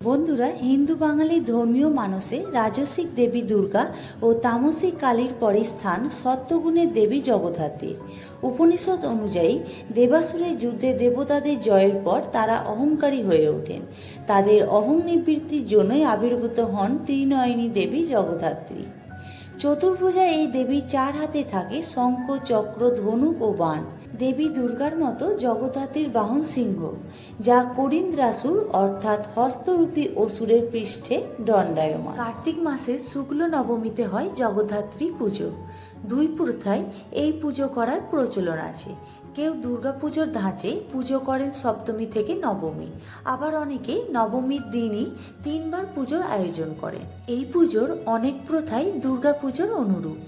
বন্ধুরা, হিন্দু বাঙালি ধর্মীয় মানসে রাজসিক দেবী দুর্গা ও তামসিক কালীর পরে স্থান সত্যগুণের দেবী জগদ্ধাত্রীর। উপনিষদ অনুযায়ী দেবাসুরের যুদ্ধে দেবতাদের জয়ের পর তারা অহংকারী হয়ে ওঠেন। তাদের অহং নিবৃত্তির জন্যই আবির্ভূত হন ত্রিনয়নী দেবী জগদ্ধাত্রী। চতুর্ভুজা এই দেবী চার হাতে থাকে শঙ্খ, চক্র, ধনুক ও বাণ। দেবী দুর্গার মতো জগদ্ধাত্রীর বাহন সিংহ, যা করিন্দ্রাসুর অর্থাৎ হস্তরূপী অসুরের পৃষ্ঠে দণ্ডায়মান। কার্তিক মাসের শুক্ল নবমীতে হয় জগদ্ধাত্রী পুজো। দুই প্রথায় এই পুজো করার প্রচলন আছে। কেউ দুর্গাপুজোর ধাঁচে পুজো করেন সপ্তমী থেকে নবমী, আবার অনেকে নবমীর দিনই তিনবার পুজোর আয়োজন করেন। এই পুজোর অনেক প্রথাই দুর্গাপুজোর অনুরূপ।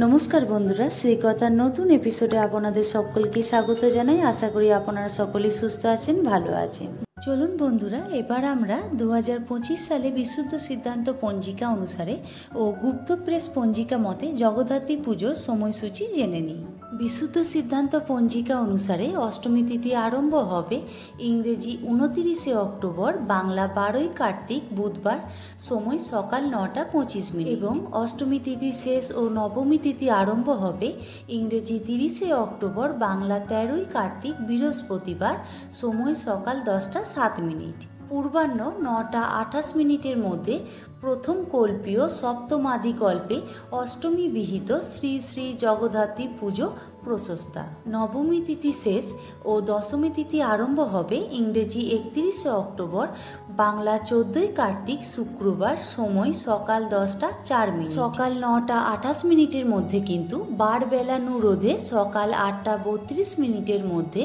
নমস্কার বন্ধুরা, শ্রীকথার নতুন এপিসোডে আপনাদের সকলকে স্বাগত জানাই। আশা করি আপনারা সকলেই সুস্থ আছেন, ভালো আছেন। চলুন বন্ধুরা, এবার আমরা 2025 সালে বিশুদ্ধ সিদ্ধান্ত পঞ্জিকা অনুসারে ও গুপ্ত প্রেস পঞ্জিকা মতে জগদ্ধাত্রী পুজোর সময়সূচি জেনে নিই। বিশুদ্ধ সিদ্ধান্ত পঞ্জিকা অনুসারে অষ্টমী তিথি আরম্ভ হবে ইংরেজি 29 অক্টোবর, বাংলা 12ই কার্তিক বুধবার, সময় সকাল 9:25 এবং অষ্টমী তিথি শেষ ও নবমী তিথি আরম্ভ হবে ইংরেজি 30 অক্টোবর, বাংলা 13ই কার্তিক বৃহস্পতিবার, সময় সকাল 10:07। পূর্বাহ্ন 9:28 মধ্যে প্রথম কল্পীয় সপ্তমাদি কল্পে অষ্টমী বিহিত শ্রী শ্রী জগদ্ধাত্রী পুজো প্রশস্তা। নবমী তিথি শেষ ও দশমী তিথি আরম্ভ হবে ইংরেজি 31 অক্টোবর, বাংলা 14ই কার্তিক শুক্রবার, সময় সকাল 10:04। সকাল 9:28 মধ্যে কিন্তু বারবেলানুরোধে সকাল 8:32 মধ্যে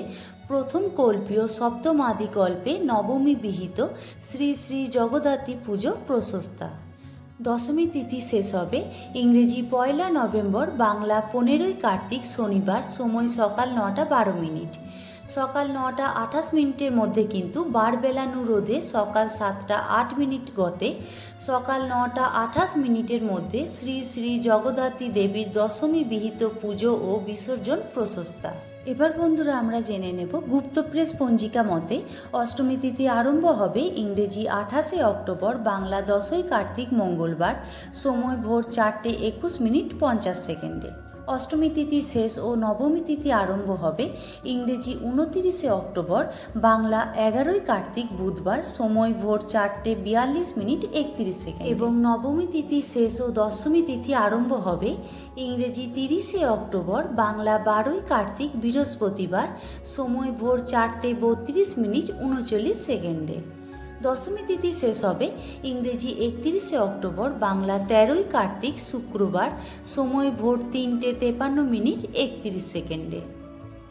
প্রথম কল্পীয় সপ্তমাদি কল্পে নবমী বিহিত শ্রী শ্রী জগদ্ধাত্রী পুজো প্রশস্তা। দশমী তিথি শেষ হবে ইংরেজি 1 নভেম্বর, বাংলা 15ই কার্তিক শনিবার, সময় সকাল 9:12। সকাল 9:28 মধ্যে কিন্তু বারবেলানুরোধে সকাল 7:08 গতে সকাল 9:28 মধ্যে শ্রী শ্রী জগদ্ধাত্রী দেবীর দশমী বিহিত পুজো ও বিসর্জন প্রশস্তা। এবার বন্ধুরা আমরা জেনে নেব গুপ্ত প্রেস পঞ্জিকা মতে অষ্টমী তিথি আরম্ভ হবে ইংরেজি 28 অক্টোবর, বাংলা 10ই কার্তিক মঙ্গলবার, সময় ভোর 4:21:50। অষ্টমী তিথি শেষ ও নবমী তিথি আরম্ভ হবে ইংরেজি 29 অক্টোবর, বাংলা 11ই কার্তিক বুধবার, সময় ভোর 4:42:31 এবং নবমী তিথি শেষ ও দশমী তিথি আরম্ভ হবে ইংরেজি 30 অক্টোবর, বাংলা 12ই কার্তিক বৃহস্পতিবার, সময় ভোর 4:32:39। দশমী তিথি শেষ হবে ইংরেজি 31 অক্টোবর, বাংলা 13ই কার্তিক শুক্রবার, সময় ভোর 3:53:31।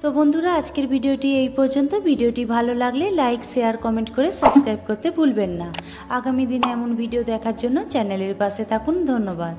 তো বন্ধুরা, আজকের ভিডিওটি এই পর্যন্ত। ভিডিওটি ভালো লাগলে লাইক, শেয়ার, কমেন্ট করে সাবস্ক্রাইব করতে ভুলবেন না। আগামী দিনে এমন ভিডিও দেখার জন্য চ্যানেলের পাশে থাকুন। ধন্যবাদ।